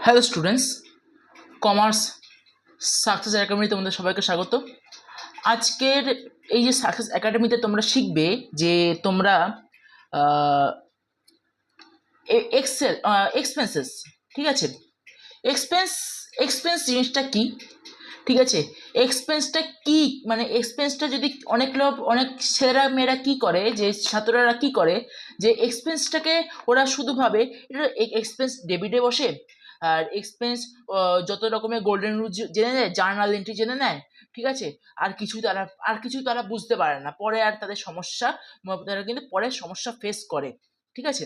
Hello students, commerce success একাডেমিতে তোমাদের সবাইকে স্বাগত। আজকের এই যে সাকসেস একাডেমিতে তোমরা শিখবে যে তোমরা এক্সেল এক্সপেন্সেস, ঠিক আছে। এক্সপেন্স এক্সপেন্স জিনিসটা কি, ঠিক আছে। এক্সপেন্সটা কি মানে এক্সপেন্সটা যদি অনেক ছেলেরা মেয়েরা কি করে, যে ছাত্ররা কি করে, যে এক্সপেন্সটাকে ওরা শুধু ভাবে এটা এক্সপেন্স ডেবিটে বসে, আর এক্সপেন্স যত রকমের গোল্ডেন রুল জেনে নেয়, জার্নাল এন্ট্রি জেনে নেয়, ঠিক আছে। আর কিছুই তারা বুঝতে পারে না, পরে আর তাদের সমস্যা, তারা কিন্তু পরে সমস্যা ফেস করে, ঠিক আছে।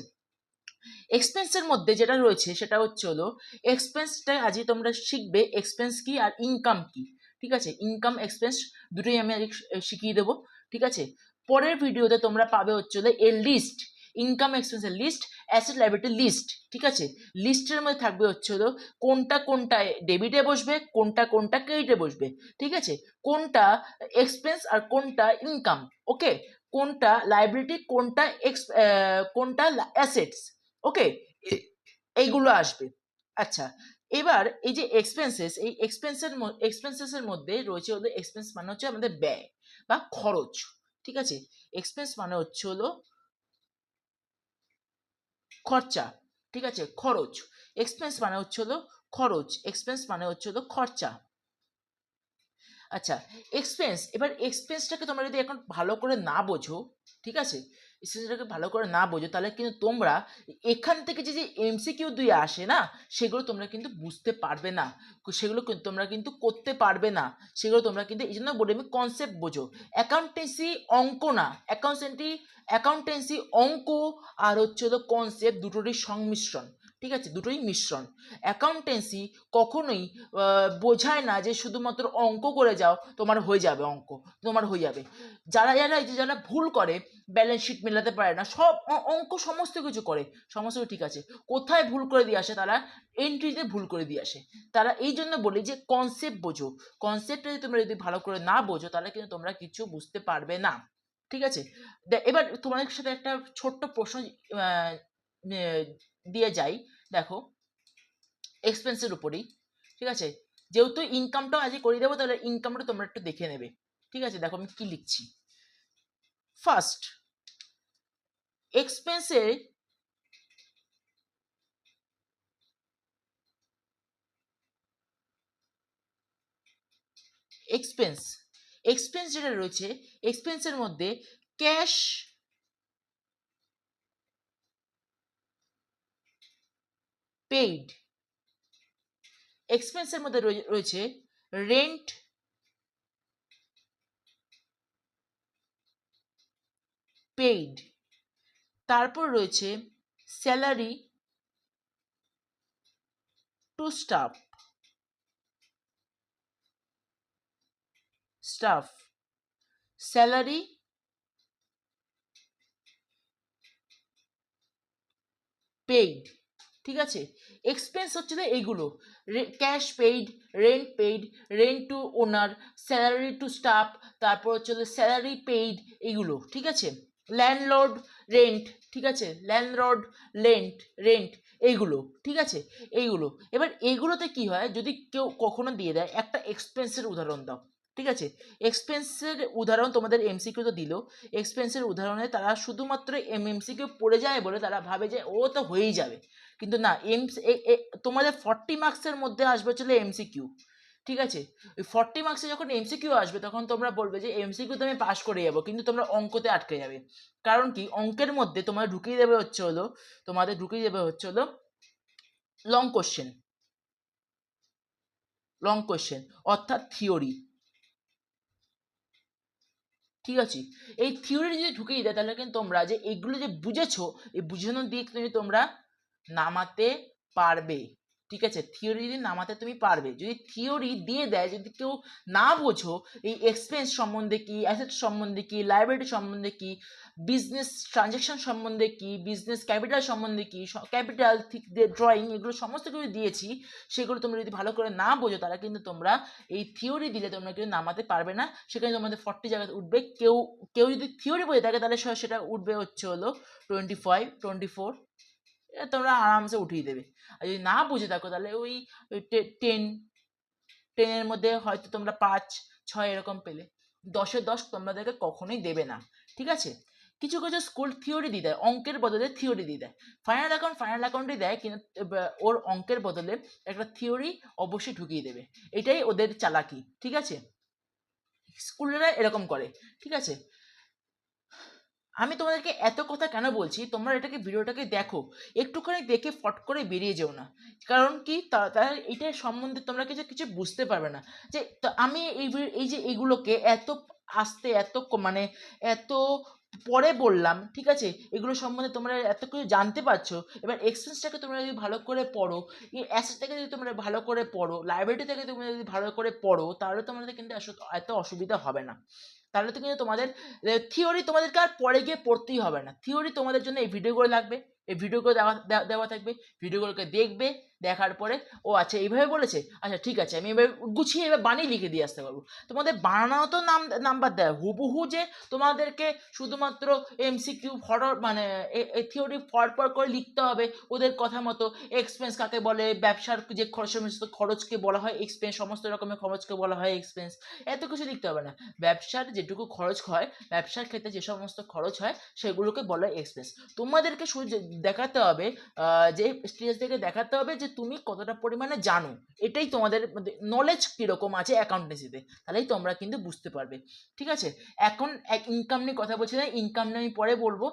এক্সপেন্সের মধ্যে যেটা রয়েছে সেটা হলো এক্সপেন্সটা আজকে তোমরা শিখবে এক্সপেন্স কি আর ইনকাম কি, ঠিক আছে। ইনকাম এক্সপেন্স দুটোই আমি আজকে শিখিয়ে দেবো, ঠিক আছে। পরের ভিডিওতে তোমরা পাবে হলো এর লিস্ট, ইনকাম এক্সপেন্সের লিস্ট, অ্যাসেট লাইবিলিটি লিস্ট, ঠিক আছে। লিস্টের মধ্যে থাকবে হলো কোনটা কোনটা ডেবিটে বসবে, কোনটা কোনটা ক্রেডিটে বসবে, ঠিক আছে। কোনটা এক্সপেন্স আর কোনটা ইনকাম, ওকে। কোনটা লাইবিলিটি, কোনটা অ্যাসেটস, ওকে। এইগুলো আসবে। আচ্ছা, এবার এই যে এক্সপেন্সেস, এই এক্সপেন্সেসের মধ্যে রয়েছে হলো এক্সপেন্স মানে হচ্ছে আমাদের ব্যয় বা খরচ, ঠিক আছে। এক্সপেন্স মানে হলো খরচা, ঠিক আছে, খরচ। এক্সপেন্স মানে হলো খরচ, এক্সপেন্স মানে হলো খরচা। আচ্ছা, এবার এক্সপেন্সটাকে তোমরা যদি এখন ভালো করে না বোঝো, ঠিক আছে, এক্সপেন্সটাকে ভালো করে না বোঝো, তাহলে কিন্তু তোমরা এখান থেকে যে যে এমসিকিউ দুই আসে না, সেগুলো তোমরা কিন্তু বুঝতে পারবে না, সেগুলো তোমরা কিন্তু করতে পারবে না, সেগুলো তোমরা কিন্তু এই জন্য বলি আমি কনসেপ্ট বোঝো। অ্যাকাউন্টেন্সি অঙ্ক না, অ্যাকাউন্টেন্সি অঙ্ক আর হলো কনসেপ্ট দুটোরই সংমিশ্রণ, ঠিক আছে, দুটোই মিশ্রণ। অ্যাকাউন্টেন্সি কখনোই বোঝায় না যে শুধুমাত্র অঙ্ক করে যাও তোমার হয়ে যাবে, অঙ্ক তোমার হয়ে যাবে। যারা ভুল করে, ব্যালেন্স শিট মেলাতে পারে না, সব অঙ্ক সমস্ত কিছু করে, সমস্ত কিছু ঠিক আছে, কোথায় ভুল করে দিয়ে আসে, তারা এন্ট্রিতে ভুল করে দিয়ে আসে। তারা এই জন্য বলি যে কনসেপ্ট বোঝো, কনসেপ্টটা যদি তোমরা যদি ভালো করে না বোঝো তাহলে কিন্তু তোমরা কিছু বুঝতে পারবে না, ঠিক আছে। এবার তোমাদের সাথে একটা ছোট্ট প্রশ্ন দিয়ে যাই, দেখো, এক্সপেন্সের উপরেই, ঠিক আছে। যেহেতু ইনকামটাও আজকে করে দেবো, তাহলে ইনকামটা তোমরা একটু দেখে নেবে, ঠিক আছে। দেখো আমি কি লিখছি। ফার্স্ট, এক্সপেন্সে এক্সপেন্স এক্সপেন্স যেটা রয়েছে, এক্সপেন্সের মধ্যে ক্যাশ পেইড, এক্সপেন্সের মধ্যে রয়েছে রেন্ট পেইড, তারপর রয়েছে salary to staff, salary paid, ঠিক আছে। এক্সপেন্স হচ্ছে এইগুলো, cash paid, rent paid, rent to owner, salary to staff, তারপর হচ্ছে স্যালারি পেইড, এইগুলো, ঠিক আছে। ল্যান্ডলর্ড রেন্ট, ঠিক আছে, ল্যান্ডলর্ড রেন্ট রেন্ট এইগুলো, ঠিক আছে, এইগুলো। এবার এইগুলোতে কি হয়, যদি কেউ কখনো দিয়ে দেয় একটা এক্সপেন্সের উদাহরণ দাও, ঠিক আছে। এক্সপেন্সের উদাহরণ তোমাদের এমসিকিউ তো দিল, এক্সপেন্সের উদাহরণে তারা শুধুমাত্র এমসিকিউ পড়ে যায় বলে তারা ভাবে যে ও তো হয়েই যাবে, কিন্তু না। তোমাদের 40 মার্কসের মধ্যে আসবে চলে এমসিকিউ, ঠিক আছে। ওই 40 মার্কসে যখন এমসিকিউ আসবে তখন তোমরা বলবে যে এমসিকিউ তো আমি পাস করে যাবো, কিন্তু তোমরা অঙ্কতে আটকে যাবে। কারণ কি, অঙ্কের মধ্যে তোমাদের ঢুকিয়ে দেবে হচ্ছে হলো লং কোশ্চেন, অর্থাৎ থিওরি, ঠিক আছে। এই থিওরি যদি ঢুকিয়ে দেয় তাহলে কিন্তু তোমরা যে এইগুলো যে বুঝেছো, এই বুঝানোর দিক তুমি তোমরা নামাতে পারবে, ঠিক আছে। থিওরি যদি নামাতে তুমি পারবে, যদি থিওরি দিয়ে দেয়, যদি কেউ না বোঝো এই এক্সপেন্স সম্বন্ধে কি, অ্যাসেট সম্বন্ধে কি, লাইবিলিটি সম্বন্ধে কি, বিজনেস ট্রানজ্যাকশন সম্বন্ধে কি, বিজনেস ক্যাপিটাল সম্বন্ধে কি, ক্যাপিটাল ড্রয়িং, এগুলো সমস্ত কিছু দিয়েছি, সেগুলো তোমরা যদি ভালো করে না বোঝো তাহলে কিন্তু তোমরা এই থিওরি দিলে তোমরা কিন্তু নামাতে পারবে না, সেখানে তোমাদের 40 জায়গাতে উঠবে। কেউ কেউ যদি থিওরি বোঝে থাকে তাহলে সেটা উঠবে হচ্ছে হলো 25, 24, তোমরা আরামসে উঠিয়ে দেবে। আর যদি না বুঝে থাকো তাহলে ওই 10 মধ্যে হয়তো তোমরা 5, 6 এরকম পেলে, 10-10 তোমাদেরকে কখনোই দেবে না। ঠিক আছে, কিছু কিছু স্কুল থিওরি দিয়ে দেয়, অঙ্কের বদলে থিওরি দিয়ে দেয়। ফাইনাল অ্যাকাউন্টই দেয়, কিন্তু ওর অঙ্কের বদলে একটা থিওরি অবশ্যই ঢুকিয়ে দেবে। এটাই ওদের চালাকি। ঠিক আছে, স্কুলেরা এরকম করে। ঠিক আছে, আমি তোমাদেরকে এত কথা কেন বলছি, তোমরা এটাকে ভিডিওটাকে দেখো, একটুখানি দেখে ফট করে বেরিয়ে যেও না। কারণ কি, তার এটার সম্বন্ধে তোমরা কিছু কিছু বুঝতে পারবে না। যে আমি এই যে এগুলোকে এত আস্তে এত মানে এত পরে বললাম, ঠিক আছে, এগুলো সম্বন্ধে তোমরা এত কিছু জানতে পারছো। এবার এক্সপেন্সটাকে তোমরা যদি ভালো করে পড়ো, এই অ্যাসেটটাকে যদি তোমরা ভালো করে পড়ো, লাইব্রেরি থেকে তোমরা যদি ভালো করে পড়ো, তাহলে তোমাদের কিন্তু এত অসুবিধা হবে না। তাহলে তো কিন্তু তোমাদের থিওরি তোমাদেরকে আর পরে গিয়ে পড়তেই হবে না। থিওরি তোমাদের জন্য এই ভিডিওগুলো লাগবে, এই ভিডিওগুলো দেওয়া থাকবে, ভিডিওগুলোকে দেখবে, দেখার পরে ও আচ্ছা এইভাবে বলেছে, আচ্ছা ঠিক আছে আমি এবার গুছিয়ে এবার বানিয়ে লিখে দিয়ে আসতে পারবো। তোমাদের বানানো তো নাম্বার দেয় হুবহু, যে তোমাদেরকে শুধুমাত্র এমসিকিউ মানে থিওরি ফর করে লিখতে হবে ওদের কথা মতো। এক্সপেন্স কাকে বলে, ব্যবসার যে সমস্ত খরচকে বলা হয় এক্সপেন্স, সমস্ত রকমের খরচকে বলা হয় এক্সপেন্স, এত কিছু লিখতে হবে না। ব্যবসার যেটুকু খরচ হয়, ব্যবসার ক্ষেত্রে যে সমস্ত খরচ হয় সেগুলোকে বলা হয় এক্সপেন্স। তোমাদেরকে শুধু দেখাতে হবে, যে স্টেজ থেকে দেখাতে হবে যে তুমি কতটা পরিমাণে জানো, এটাই তোমাদের নলেজ কীরকম আছে অ্যাকাউন্টেন্সিতে, তাহলেই তোমরা কিন্তু বুঝতে পারবে। ঠিক আছে, এখন ইনকাম নিয়ে কথা বলছি না, ইনকাম নিয়ে আমি পরে বলবো,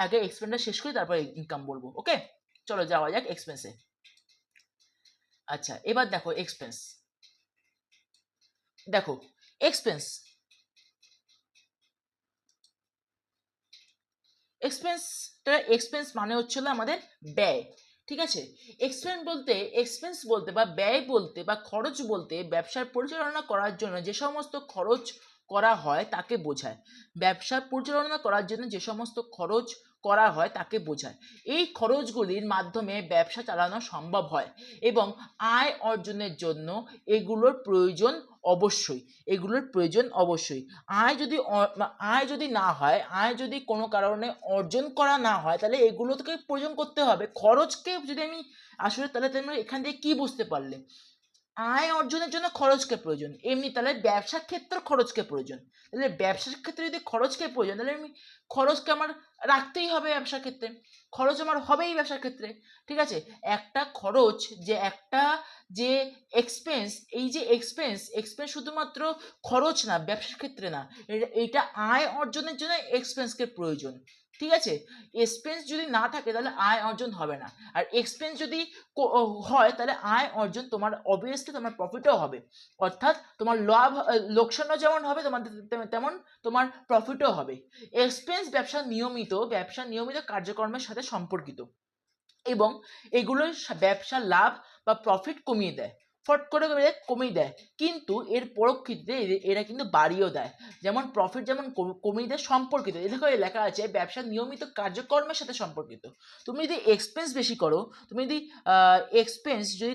আগে এক্সপেন্সটা শেষ করি তারপরে ইনকাম বলবো। ওকে, চলো যাওয়া যাক এক্সপেন্সে। আচ্ছা, এবার দেখো এক্সপেন্স, দেখো এক্সপেন্স এক্সপেন্স মানে হচ্ছিল আমাদের ব্যয়। ঠিক আছে, এক্সপেন্স বলতে বা ব্যয় বলতে বা খরচ বলতে ব্যবসার পরিচালনা করার জন্য যে সমস্ত খরচ করা হয় তাকে বোঝায়। ব্যবসা পরিচালনা করার জন্য যে সমস্ত খরচ করা হয় তাকে বোঝায়। এই খরচগুলির মাধ্যমে ব্যবসা চালানো সম্ভব হয় এবং আয় অর্জনের জন্য এগুলোর প্রয়োজন অবশ্যই। আয় যদি না হয়, আয় যদি কোনো কারণে অর্জন করা না হয়, তাহলে এগুলোকে প্রয়োজন করতে হবে। খরচকে যদি আমি আসলে, তাহলে তোমরা এখান থেকে কি বুঝতে পারলে, আয় অর্জনের জন্য খরচকে প্রয়োজন, এমনি তাহলে ব্যবসার ক্ষেত্রে খরচকে প্রয়োজন। তাহলে ব্যবসার ক্ষেত্রে যদি খরচকে প্রয়োজন, তাহলে আমি খরচকে আমার রাখতেই হবে ব্যবসার ক্ষেত্রে, খরচ আমার হবেই ব্যবসার ক্ষেত্রে। ঠিক আছে, একটা খরচ যে এক্সপেন্স, এই যে এক্সপেন্স শুধুমাত্র খরচ না, ব্যবসার ক্ষেত্রে না, এইটা আয় অর্জনের জন্য এক্সপেন্সকে প্রয়োজন। ঠিক আছে, এক্সপেন্স যদি না থাকে তাহলে আয় অর্জন হবে না, আর এক্সপেন্স যদি হয় তাহলে আয় অর্জন তোমার অবভিয়াসলি তোমার প্রফিটও হবে। অর্থাৎ তোমার লোকসানও যেমন হবে তোমাদের, তেমন তোমার প্রফিটও হবে। এক্সপেন্স ব্যবসার নিয়মিত কার্যক্রমের সাথে সম্পর্কিত এবং এগুলো ব্যবসার লাভ বা প্রফিট কমিয়ে দেয়, ফট করে কমিয়ে দেয়, কিন্তু এর পরোক্ষিতে এরা কিন্তু বাড়িয়েও দেয়। যেমন প্রফিট যেমন কমিয়ে দেয়, সম্পর্কিত, দেখো লেখা আছে ব্যবসার নিয়মিত কার্যক্রমের সাথে সম্পর্কিত। তুমি যদি এক্সপেন্স বেশি করো,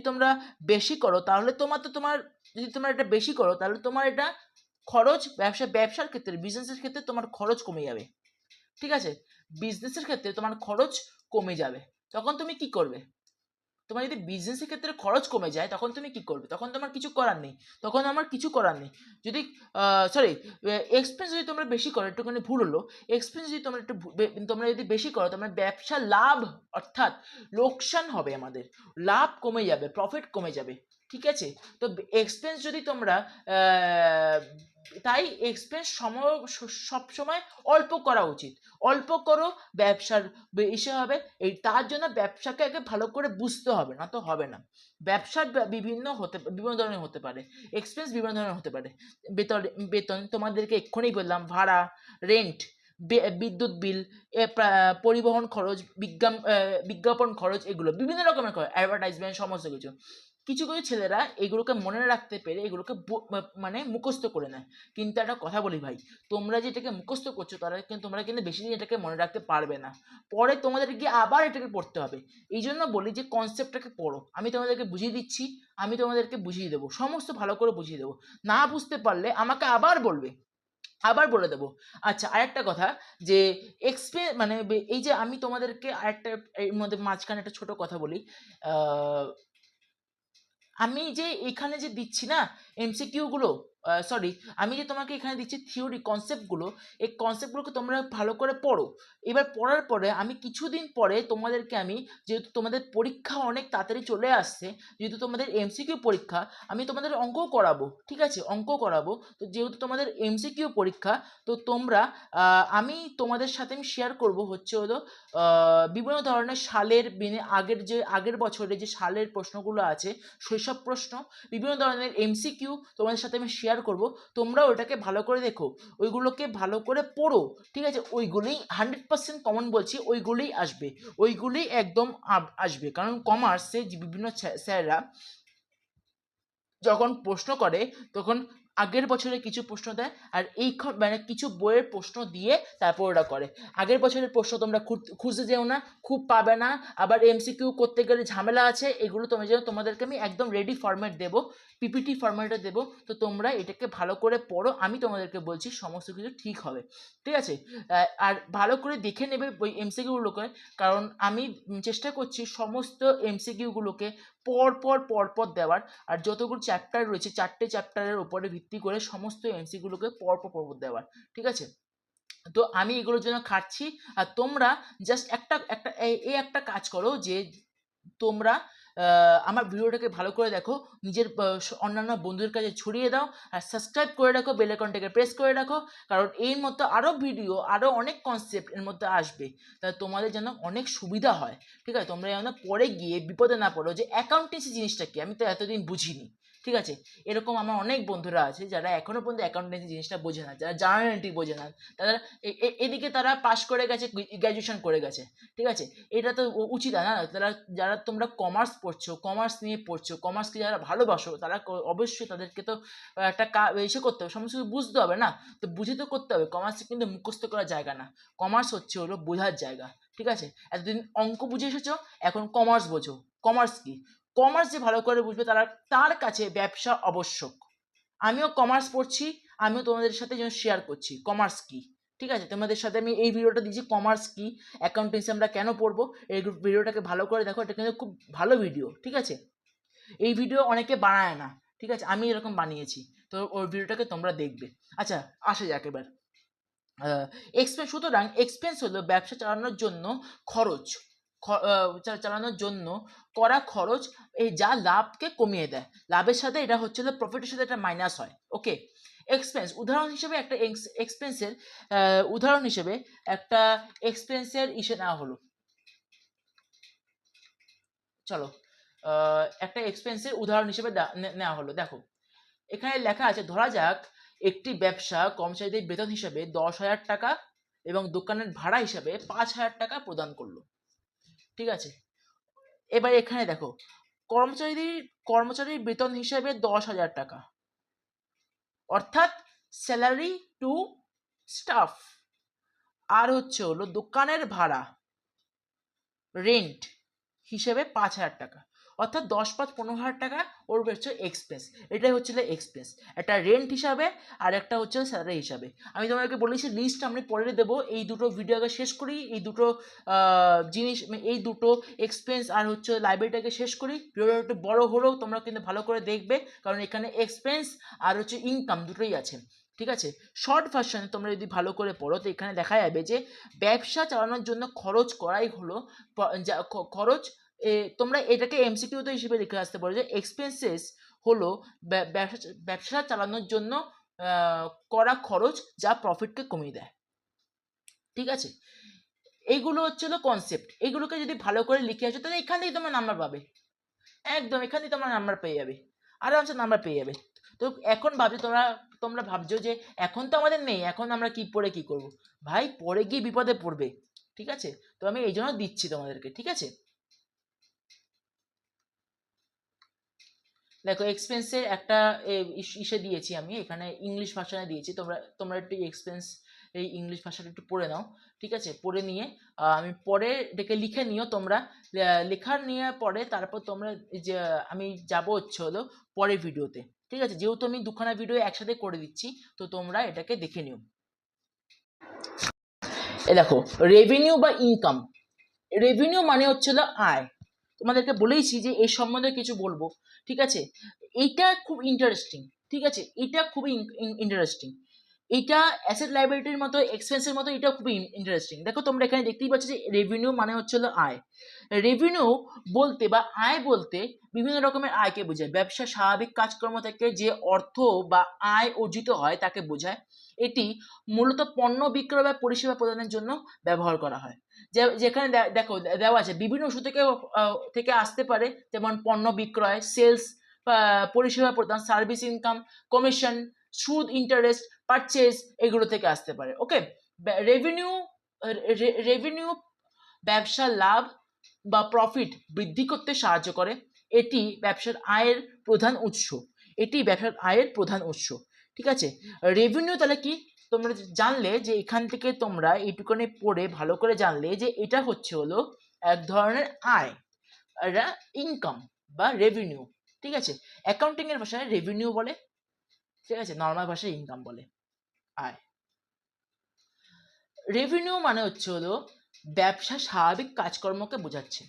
তোমরা বেশি করো, তাহলে এটা বেশি করো, তাহলে তোমার এটা খরচ, ব্যবসার ক্ষেত্রে, বিজনেসের ক্ষেত্রে তোমার খরচ কমে যাবে। ঠিক আছে, বিজনেসের ক্ষেত্রে তোমার খরচ কমে যাবে, তখন তুমি কি করবে? তোমার যদি বিজনেসের ক্ষেত্রে খরচ কমে যায় তখন তুমি কি করবে? তখন তোমার কিছু করার নেই, যদি এক্সপেন্স যদি তোমরা বেশি করো, একটুখানি ভুল হলো, এক্সপেন্স যদি তোমরা যদি বেশি করো, তোমার ব্যবসা লাভ অর্থাৎ লোকসান হবে, আমাদের লাভ কমে যাবে, প্রফিট কমে যাবে। ঠিক আছে, তো এক্সপেন্স যদি তোমরা তাই এক্সপেন্স সবসময় অল্প করা উচিত। অল্প করো, ব্যবসার বেশি হবে, তার জন্য ব্যবসাকে আগে ভালো করে বুঝতে হবে, না তো হবে না। ব্যবসার বিভিন্ন ধরনের হতে পারে, এক্সপেন্স বিভিন্ন ধরনের হতে পারে। বেতন তোমাদেরকে এক্ষুনি বললাম, ভাড়া, রেন্ট, বিদ্যুৎ বিল, পরিবহন খরচ, বিজ্ঞাপন খরচ, এগুলো বিভিন্ন রকমের খরচ, অ্যাডভার্টাইজমেন্ট, সমস্ত কিছু। কিছু কিছু ছেলেরা এগুলোকে মনে রাখতে পেরে এগুলোকে মানে মুখস্থ করে নেয়, কিন্তু একটা কথা বলি ভাই, তোমরা যেটাকে মুখস্থ করছো তোমরা কিন্তু বেশি দিন এটাকে মনে রাখতে পারবে না, পরে তোমাদের গিয়ে আবার এটাকে পড়তে হবে। এই জন্য বলি যে কনসেপ্টটাকে পড়ো, আমি তোমাদেরকে বুঝিয়ে দিচ্ছি, আমি তোমাদেরকে বুঝিয়ে দেবো, সমস্ত ভালো করে বুঝিয়ে দেবো। না বুঝতে পারলে আমাকে আবার বলবে, আবার বলে দেবো। আচ্ছা, আরেকটা কথা, যে মানে এই যে আমি তোমাদেরকে আরেকটা এর মধ্যে মাঝখানে একটা ছোট কথা বলি। আহ, আমি যে এখানে যে দিচ্ছি না এমসিকিউ গুলো, সরি, আমি যে তোমাকে এখানে দিচ্ছি থিওরি কনসেপ্টগুলো, এই কনসেপ্টগুলোকে তোমরা ভালো করে পড়ো। এবার পড়ার পরে আমি কিছুদিন পরে তোমাদেরকে আমি, যেহেতু তোমাদের পরীক্ষা অনেক তাড়াতাড়ি চলে আসছে, যেহেতু তোমাদের এমসিকিউ পরীক্ষা, আমি তোমাদের অঙ্কও করাবো, ঠিক আছে, অঙ্ক করাবো। তো যেহেতু তোমাদের এমসিকিউ পরীক্ষা, তো তোমরা আমি তোমাদের সাথে আমি শেয়ার করব হচ্ছে হলো বিভিন্ন ধরনের সালের আগের বছরে যে সালের প্রশ্নগুলো আছে, শৈশব প্রশ্ন, বিভিন্ন ধরনের এমসিকিউ তোমাদের সাথে আমি শেয়ার করব। তোমরা ওটাকে ভালো করে দেখো, ওইগুলোকে ভালো করে পড়ো, ঠিক আছে। ওইগুলোই 100% কমন বলছি, ওইগুলোই আসবে, ওইগুলোই একদম আসবে। কারণ কমার্সে যে বিভিন্ন স্যাররা যখন প্রশ্ন করে, তখন আগের বছরে কিছু প্রশ্ন দেয়, আর মানে কিছু বইয়ের প্রশ্ন দিয়ে তারপর ওরা করে। আগের বছরের প্রশ্ন তোমরা খুঁজতে যেও না, খুব পাবে না। আবার এমসিকিউ করতে গেলে ঝামেলা আছে, এগুলো তোমাদেরকে আমি একদম রেডি ফরম্যাট দেবো, পিপিটি ফরম্যাটে দেবো। তো তোমরা এটাকে ভালো করে পড়ো, আমি তোমাদেরকে বলছি সমস্ত কিছু ঠিক হবে, ঠিক আছে। আর ভালো করে দেখে নেবে ওই এমসিকিউগুলোকে, কারণ আমি চেষ্টা করছি সমস্ত এমসিকিউগুলোকে পর পর দেওয়ার। আর যতগুলো চ্যাপ্টার রয়েছে, 4টে চ্যাপ্টারের উপরে ভিত্তি করে সমস্ত এমসিকিউগুলোকে পর পর দেওয়ার, ঠিক আছে। তো আমি এগুলোর জন্য খাটছি। আর তোমরা জাস্ট একটা একটা এই একটা কাজ করো, যে তোমরা আমার ভিডিওটাকে ভালো করে দেখো, নিজের অন্যান্য বন্ধুদের কাছে ছড়িয়ে দাও, আর সাবস্ক্রাইব করে রাখো, বেল আইকনটাকে প্রেস করে রাখো, কারণ এর মতো আরও ভিডিও, আরও অনেক কনসেপ্ট এর মধ্যে আসবে, তাহলে তোমাদের যেন অনেক সুবিধা হয়, ঠিক আছে। তোমরা যেন পরে গিয়ে বিপদে না পড়ো যে অ্যাকাউন্টেন্সি জিনিসটা কি, আমি তো এতদিন বুঝিনি, ঠিক আছে। এরকম আমার অনেক বন্ধুরা আছে যারা এখনো পর্যন্ত অ্যাকাউন্টেন্সি জিনিসটা বোঝে না, যারা জার্নাল এন্ট্রি বোঝে না, তারা এদিকে তারা পাশ করে গেছে, গ্র্যাজুয়েশন করে গেছে, ঠিক আছে। এটা তো উচিত না। তারা, যারা তোমরা কমার্স পড়ছো, কমার্স নিয়ে পড়ছো, কমার্সকে যারা ভালোবাসো, তারা অবশ্যই তাদেরকে তো একটা এসে করতে হবে, সমস্ত কিছু বুঝতে হবে না, তো বুঝে তো করতে হবে। কমার্স কিন্তু মুখস্থ করার জায়গা না, কমার্স হচ্ছে হলো বোঝার জায়গা, ঠিক আছে। এতদিন অঙ্ক বুঝে এসেছো, এখন কমার্স বোঝো। কমার্স কি, কমার্স যে ভালো করে বুঝবে তার কাছে ব্যবসা আবশ্যক। আমিও কমার্স পড়ছি, আমিও তোমাদের সাথে যেন শেয়ার করছি কমার্স কি, ঠিক আছে। তোমাদের সাথে আমি এই ভিডিওটা দিচ্ছি কমার্স কি, অ্যাকাউন্টেন্সি আমরা কেন পড়বো, এই ভিডিওটাকে ভালো করে দেখো, এটা কিন্তু খুব ভালো ভিডিও, ঠিক আছে। এই ভিডিও অনেকে বানায় না, ঠিক আছে, আমি এরকম বানিয়েছি, তো ওই ভিডিওটাকে তোমরা দেখবে। আচ্ছা, আসে যাক এবার এক্সপেন্স। সুতরাং এক্সপেন্স হলো ব্যবসা চালানোর জন্য খরচ, চালানোর জন্য করা খরচ, এই যা লাভকে কমিয়ে দেয়। লাভের সাথে এটা হচ্ছে প্রফিটের সাথে এটা মাইনাস হয়, ওকে। এক্সপেন্স উদাহরণ হিসেবে একটা এক্সপেন্সের উদাহরণ হিসেবে একটা এক্সপেন্সের ইসে নেওয়া হলো, চলো একটা এক্সপেন্সের উদাহরণ হিসেবে নেওয়া হলো। দেখো, এখানে লেখা আছে, ধরা যাক একটি ব্যবসা কর্মচারীদের বেতন হিসেবে 10,000 টাকা এবং দোকানের ভাড়া হিসাবে 5,000 টাকা প্রদান করলো, ঠিক আছে। এবার এখানে দেখো, কর্মচারীর বেতন হিসেবে 10,000 টাকা, অর্থাৎ স্যালারি টু স্টাফ, আর হচ্ছে হলো দোকানের ভাড়া, রেন্ট হিসেবে 5,000 টাকা, অর্থাৎ 10 5 15,000 টাকা ওর হচ্ছে এক্সপেন্স। এটাই হচ্ছে এক্সপেন্স, একটা রেন্ট হিসাবে আর একটা হচ্ছে স্যালারি হিসাবে। আমি তোমাকে বলেছি লিস্ট আমি পরে দেবো, এই দুটো ভিডিও আগে শেষ করি, এই দুটো জিনিস, এই দুটো এক্সপেন্স আর হচ্ছে লাইব্রেরিটাকে শেষ করি। ভিডিওটা একটু বড় হলেও তোমরা কিন্তু ভালো করে দেখবে, কারণ এখানে এক্সপেন্স আর হচ্ছে ইনকাম দুটোই আছে, ঠিক আছে। শর্ট ভার্সনে তোমরা যদি ভালো করে পড়ো, তো এখানে দেখা যাবে যে ব্যবসা চালানোর জন্য খরচ করাই হলো খরচ। তোমরা এটাকে এমসিকিউতে হিসেবে লিখে আসতে পারো যে এক্সপেন্সেস হলো ব্যবসা চালানোর জন্য করা খরচ, যা প্রফিটকে কমিয়ে দেয়, ঠিক আছে। এইগুলো হচ্ছে কনসেপ্ট, এইগুলোকে যদি ভালো করে লিখে আসো, তাহলে এখান থেকে তোমরা নাম্বার পাবে, একদম এখান থেকে তোমরা নাম্বার পেয়ে যাবে, আরামসে নাম্বার পেয়ে যাবে। তো এখন ভাবছো তোমরা ভাবছো যে এখন তো আমাদের নেই, এখন আমরা কি পড়ে কি করব, ভাই পরে গিয়ে বিপদে পড়বে, ঠিক আছে। তো আমি এই জন্য দিচ্ছি তোমাদেরকে, ঠিক আছে। দেখো, এক্সপেন্সের একটা ইসে দিয়েছি আমি, এখানে ইংলিশ ভার্সনে দিয়েছি, তোমরা একটু এক্সপেন্স এই ইংলিশ ভাষাটা একটু পড়ে নাও, ঠিক আছে? পড়ে নিয়ে আমি পরে এটাকে লিখে নিও তোমরা। লেখার নেওয়ার পরে তারপর তোমরা যে আমি যাব হচ্ছে হলো পরের ভিডিওতে, ঠিক আছে? যেহেতু আমি দুখানা ভিডিও একসাথে করে দিচ্ছি, তো তোমরা এটাকে দেখে নিও। দেখো, রেভিনিউ বা ইনকাম। রেভিনিউ মানে হচ্ছিল আয়। তোমাদেরকে বলেইছি যে এই সম্বন্ধে কিছু বলবো, ঠিক আছে? এইটা খুব ইন্টারেস্টিং, ঠিক আছে? এটা খুবই ইন্টারেস্টিং। এটা অ্যাসেট লাইবিলিটির মতো, এক্সপেন্সের মতো, এটা খুবই ইন্টারেস্টিং। দেখো তোমরা এখানে দেখতেই পাচ্ছ যে রেভিনিউ মানে হচ্ছিল আয়। রেভিনিউ বলতে বা আয় বলতে বিভিন্ন রকমের আয়কে বোঝায়। ব্যবসার স্বাভাবিক কাজকর্ম থেকে যে অর্থ বা আয় অর্জিত হয় তাকে বোঝায়। এটি মূলত পণ্য বিক্রয় বা পরিষেবা প্রদানের জন্য ব্যবহার করা হয়। যেখানে দেখো দেওয়া আছে বিভিন্ন উৎস থেকে আসতে পারে, যেমন পণ্য বিক্রয়, সেলস, পরিষেবা প্রদান, সার্ভিস ইনকাম, কমিশন, সুদ, ইন্টারেস্ট, পারচেজ, এগুলো থেকে আসতে পারে। ওকে, রেভিনিউ রেভিনিউ ব্যবসার লাভ বা প্রফিট বৃদ্ধি করতে সাহায্য করে। এটি ব্যবসার আয়ের প্রধান উৎস। এটি ব্যবসার আয়ের প্রধান উৎস, ঠিক আছে? রেভিনিউ তাহলে কি? তোমরা জানলে যে এখান থেকে তোমরা এইটুকুনি পড়ে ভালো করে জানলে যে এটা হচ্ছে হলো এক ধরনের আয়, এটা ইনকাম বা রেভিনিউ, ঠিক আছে? অ্যাকাউন্টিং এর ভাষায় রেভিনিউ বলে, ঠিক আছে? নর্মাল ভাষায় ইনকাম বলে, আয়। রেভিনিউ মানে হচ্ছে হলো ব্যবসা স্বাভাবিক কাজকর্মকে বোঝাচ্ছে।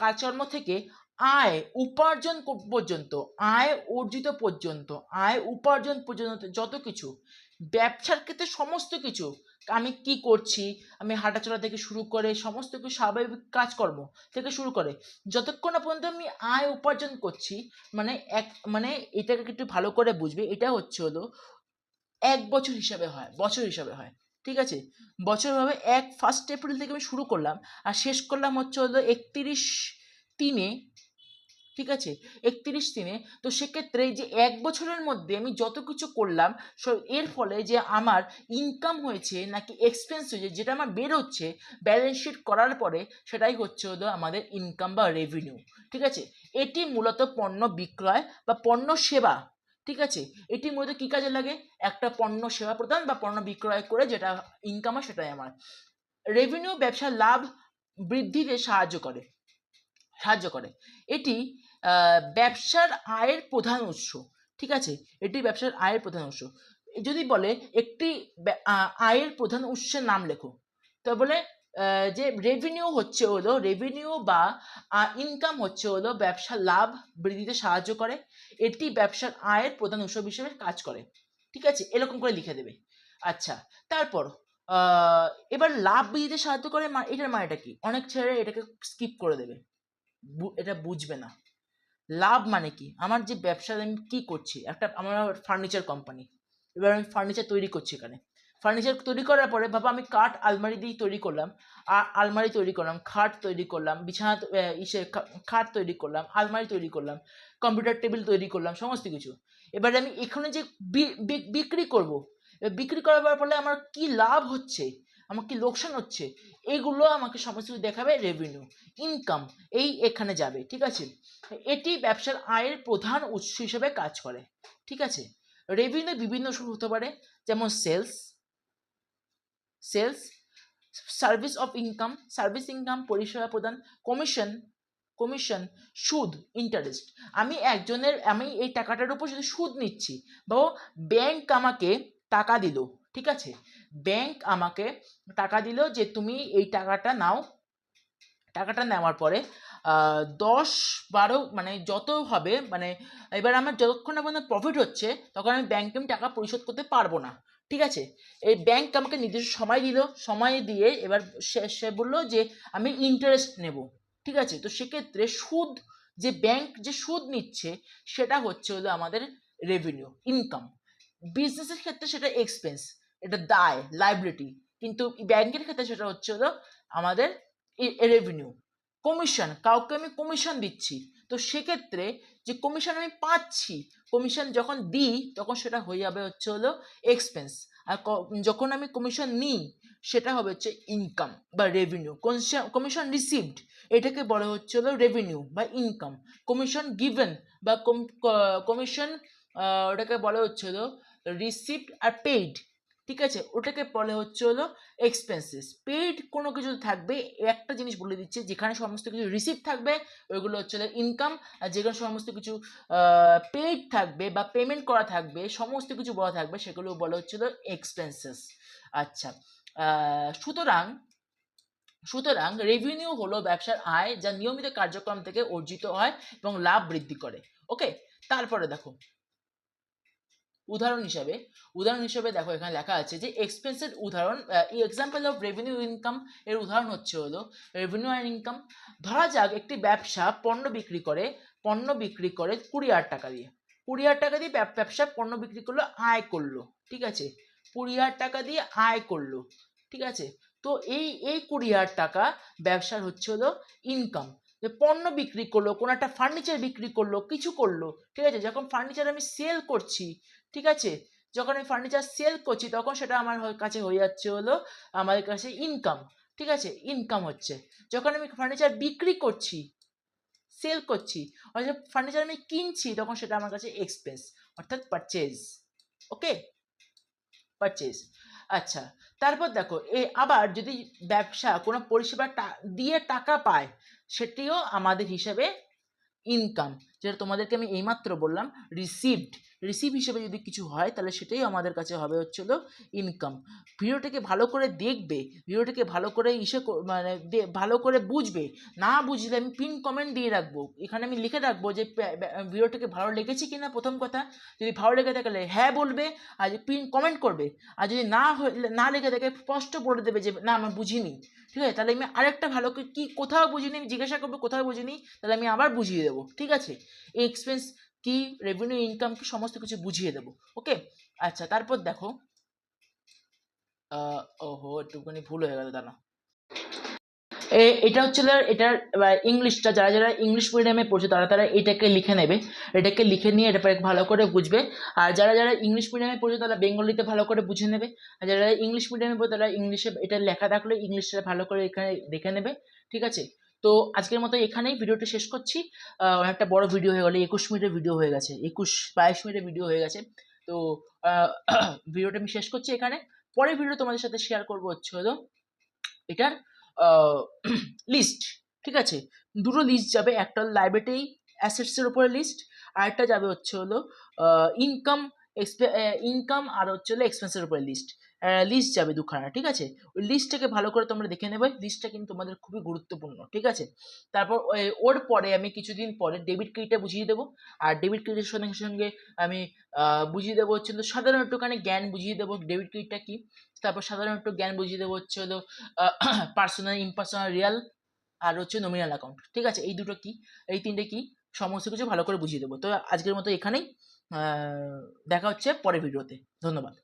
কাজকর্ম থেকে আয় উপার্জন পর্যন্ত, আয় অর্জিত পর্যন্ত, আয় উপার্জন পর্যন্ত যত কিছু ব্যবসার ক্ষেত্রে সমস্ত কিছু, আমি কি করছি, আমি হাঁটাচলা থেকে শুরু করে সমস্ত কিছু স্বাভাবিক কাজকর্ম থেকে শুরু করে যতক্ষণ না পর্যন্ত আমি আয় উপার্জন করছি, মানে এটাকে একটু ভালো করে বুঝবে। এটা হচ্ছে হলো এক বছর হিসাবে হয়, বছর হিসাবে হয়, ঠিক আছে? বছর ভাবে 1 এপ্রিল থেকে আমি শুরু করলাম আর শেষ করলাম হচ্ছে হলো 31/3, ঠিক আছে? 31/3। তো সেক্ষেত্রে যে এক বছরের মধ্যে আমি যত কিছু করলাম, এর ফলে যে আমার ইনকাম হয়েছে নাকি এক্সপেন্স হয়েছে, যেটা আমার বের হচ্ছে ব্যালেন্স শিট করার পরে, সেটাই হচ্ছে হলো আমাদের ইনকাম বা রেভিনিউ, ঠিক আছে? এটি মূলত পণ্য বিক্রয় বা পণ্য সেবা, ঠিক আছে? এটি মূলত কি কাজে লাগে? একটা পণ্য সেবা প্রদান বা পণ্য বিক্রয় করে যেটা ইনকাম হয় সেটাই আমার রেভিনিউ। ব্যবসার লাভ বৃদ্ধিতে সাহায্য করে। এটি ব্যবসার আয়ের প্রধান উৎস, ঠিক আছে? এটি ব্যবসার আয়ের প্রধান উৎস। যদি বলে একটি আয়ের প্রধান উৎসের নাম লেখো, তো বলে যে রেভিনিউ হচ্ছে হলো, রেভিনিউ বা ইনকাম হচ্ছে হলো ব্যবসার লাভ বৃদ্ধিতে সাহায্য করে। এটি ব্যবসার আয়ের প্রধান উৎস হিসেবে কাজ করে, ঠিক আছে? এরকম করে লিখে দেবে। আচ্ছা, তারপর এবার লাভ বৃদ্ধিতে সাহায্য করে, এটার মানেটা কি? অনেক ছেলে এটাকে স্কিপ করে দেবে, এটা বুঝবে না। লাভ মানে কি? আমার যে ব্যবসা আমি কি করছি, আমার ফার্নিচার কোম্পানি, এবার আমি ফার্নিচার তৈরি করছি। এখানে ফার্নিচার তৈরি করার পরে বাবা আমি কাঠ আলমারি দিয়ে তৈরি করলাম, আলমারি তৈরি করলাম, খাট তৈরি করলাম, বিছানা খাট তৈরি করলাম, আলমারি তৈরি করলাম, কম্পিউটার টেবিল তৈরি করলাম, সমস্ত কিছু। এবারে আমি এখানে যে বিক্রি করব, বিক্রি করার ফলে আমার কি লাভ হচ্ছে, আমার কি লোকসান হচ্ছে, এগুলো আমাকে সমস্ত কিছু দেখাবে রেভিনিউ, ইনকাম, এই এখানে যাবে, ঠিক আছে? এটি ব্যবসার আয়ের প্রধান উৎস হিসেবে কাজ করে, ঠিক আছে? রেভিনিউ বিভিন্ন উৎস হতে পারে, যেমন সেলস, সার্ভিস ইনকাম, পরিষেবা প্রদান, কমিশন, সুদ, ইন্টারেস্ট। আমি এই টাকাটার উপর যদি সুদ নিচ্ছি, বা ব্যাংক আমাকে টাকা দিল, ঠিক আছে? ব্যাংক আমাকে টাকা দিল যে তুমি এই টাকাটা নাও। টাকাটা নেওয়ার পরে 10-12 মানে যত হবে, মানে এবার আমার যতক্ষণ না পর্যন্ত প্রফিট হচ্ছে তখন আমি ব্যাংকে টাকা পরিশোধ করতে পারবো না, ঠিক আছে? এই ব্যাংক আমাকে নির্দিষ্ট সময় দিল, সময় দিয়ে এবার সে বললো যে আমি ইন্টারেস্ট নেব, ঠিক আছে? তো সেক্ষেত্রে সুদ, যে ব্যাংক যে সুদ নিচ্ছে সেটা হচ্ছে হলো আমাদের রেভিনিউ, ইনকাম। বিজনেসের ক্ষেত্রে সেটা এক্সপেন্স, এটা দায়, লাইবিলিটি, কিন্তু ব্যাংকের ক্ষেত্রে সেটা হচ্ছে হলো আমাদের রেভিনিউ। কমিশন, কাউকে আমি কমিশন দিচ্ছি, তো সেক্ষেত্রে যে কমিশন আমি পাচ্ছি, কমিশন যখন দিই তখন সেটা হয়ে যাবে হচ্ছে হলো এক্সপেন্স। আর যখন আমি কমিশন নিই সেটা হবে হচ্ছে ইনকাম বা রেভিনিউ। কমিশন রিসিভড, এটাকে বলা হচ্ছে হলো রেভিনিউ বা ইনকাম। কমিশন গিভেন বা কমিশন, ওটাকে বলা হচ্ছে হলো রিসিভড আর পেইড, ঠিক আছে, ওটাকে বলে হচ্ছে হলো এক্সপেন্সেস। পেইড কোনো কিছু থাকবে, একটা জিনিস বলে দিচ্ছে, যেখানে সমস্ত কিছু রিসিভ থাকবে ওইগুলো হচ্ছে হলো ইনকাম, আর যেখানে সমস্ত কিছু পেইড থাকবে বা পেমেন্ট করা থাকবে, সমস্ত কিছু বলা থাকবে, সেগুলো বলা হচ্ছে হলো এক্সপেন্সেস। আচ্ছা, সুতরাং সুতরাং রেভিনিউ হলো ব্যবসার আয় যা নিয়মিত কার্যক্রম থেকে অর্জিত হয় এবং লাভ বৃদ্ধি করে। ওকে, তারপরে দেখো উদাহরণ হিসাবে দেখো এখানে লেখা আছে যে এক্সপেন্সের উদাহরণ, এক্সাম্পল অফ রেভিনিউ ইনকাম এর উদাহরণ হচ্ছে হলো রেভিনিউ অ্যান্ড ইনকাম। ধরা যাক একটি ব্যবসা পণ্য বিক্রি করে 20,000 টাকা দিয়ে, 20,000 টাকা দিয়ে ব্যবসা পণ্য বিক্রি করলো, আয় করলো। ঠিক আছে, 20,000 টাকা দিয়ে আয় করলো। ঠিক আছে, তো এই 20,000 টাকা ব্যবসার হচ্ছে হলো ইনকাম। যে পণ্য বিক্রি করলো, কোনো একটা ফার্নিচার বিক্রি করলো, কিছু করলো। ঠিক আছে, যখন ফার্নিচার আমি সেল করছি, ঠিক আছে, যখন আমি ফার্নিচার সেল করছি তখন সেটা আমার কাছে হয়ে যাচ্ছে হলো আমাদের কাছে ইনকাম। ঠিক আছে, ইনকাম হচ্ছে। যখন আমি ফার্নিচার বিক্রি করছি, সেল করছি, অর্থাৎ ফার্নিচার আমি কিনছি, তখন সেটা আমার কাছে এক্সপেন্স, অর্থাৎ পারচেজ। ওকে, পারচেজ। আচ্ছা, তারপর দেখো আবার যদি ব্যবসা কোনো পরিষেবা দিয়ে টাকা পায়, সেটিও আমাদের হিসাবে ইনকাম, যেটা তোমাদেরকে আমি এইমাত্র বললাম, রিসিভ হিসেবে যদি কিছু হয় তাহলে সেটাই আমাদের কাছে হবে হচ্ছিল ইনকাম। ভিডিওটাকে ভালো করে দেখবে, ভিডিওটাকে ভালো করে মানে ভালো করে বুঝবে। না বুঝলে আমি পিন কমেন্ট দিয়ে রাখবো, এখানে আমি লিখে রাখবো যে ভিডিওটাকে ভালো লেগেছে কিনা। প্রথম কথা, যদি ভালো লেগে থাকলে হ্যাঁ বলবে, আর পিন কমেন্ট করবে। আর যদি না লেগে থাকে স্পষ্ট বলে দেবে যে না আমি বুঝিনি। ঠিক আছে, তাহলে আমি আরেকটা ভালো কি কোথাও বুঝিনি আমি জিজ্ঞাসা করবো, কোথাও বুঝিনি, তাহলে আমি আবার বুঝিয়ে দেবো। ঠিক আছে, এই এক্সপেন্স কি, রেভিনিউ ইনকাম কি, সমস্ত কিছু বুঝিয়ে দেবো। ওকে, আচ্ছা, তারপর দেখো ওহো একটুখানি ভুল হয়ে গেল, দাঁড়া। এটা হচ্ছে এটার ইংলিশটা, যারা যারা ইংলিশ মিডিয়ামে পড়ছে তারা এটাকে লিখে নেবে, এটাকে লিখে নিয়ে এটা ভালো করে বুঝবে। আর যারা যারা ইংলিশ মিডিয়ামে পড়ছে তারা বেঙ্গলিতে ভালো করে বুঝে নেবে। আর যারা ইংলিশ মিডিয়ামে পড়ছে তারা ইংলিশে এটা লেখা থাকলে ইংলিশটা ভালো করে এখানে দেখে নেবে। ঠিক আছে, তো আজকের মতো এখানেই ভিডিওটা শেষ করছি। অনেকটা বড় ভিডিও হয়ে গেলো, 21 মিনিটের ভিডিও হয়ে গেছে, 22 মিনিটের ভিডিও হয়ে গেছে। তো ভিডিওটা আমি শেষ করছি এখানে। পরের ভিডিও তোমাদের সাথে শেয়ার করবো হচ্ছে হলো এটার লিস্ট। ঠিক আছে, দুটো লিস্ট যাবে, একটা লাইব্রেরি অ্যাসেটসের উপরে লিস্ট, আর একটা যাবে হচ্ছে হলো ইনকাম ইনকাম আর হচ্ছে হলো এক্সপেন্সের উপরে লিস্ট যাবে দুখানা। ঠিক আছে, ওই লিস্টটাকে ভালো করে তোমরা দেখে নেবে, লিস্টটা কিন্তু তোমাদের খুবই গুরুত্বপূর্ণ। ঠিক আছে, তারপর ওর পরে আমি কিছুদিন পরে ডেবিট ক্রেডিটটা বুঝিয়ে দেবো। আর ডেবিট ক্রেডিটের সঙ্গে সঙ্গে আমি বুঝিয়ে দেবো হচ্ছে সাধারণ একটুখানি জ্ঞান বুঝিয়ে দেবো ডেবিট ক্রেডিটটা কি। তারপর সাধারণ একটু জ্ঞান বুঝিয়ে দেবো হচ্ছে হলো পার্সোনাল, ইম্পার্সোনাল, রিয়াল, আর হচ্ছে নমিনাল অ্যাকাউন্ট। ঠিক আছে, এই দুটো কি, এই তিনটে কি, সমস্ত কিছু ভালো করে বুঝিয়ে দেবো। তো আজকের মতো এখানেই, দেখা হচ্ছে পরের ভিডিওতে। ধন্যবাদ।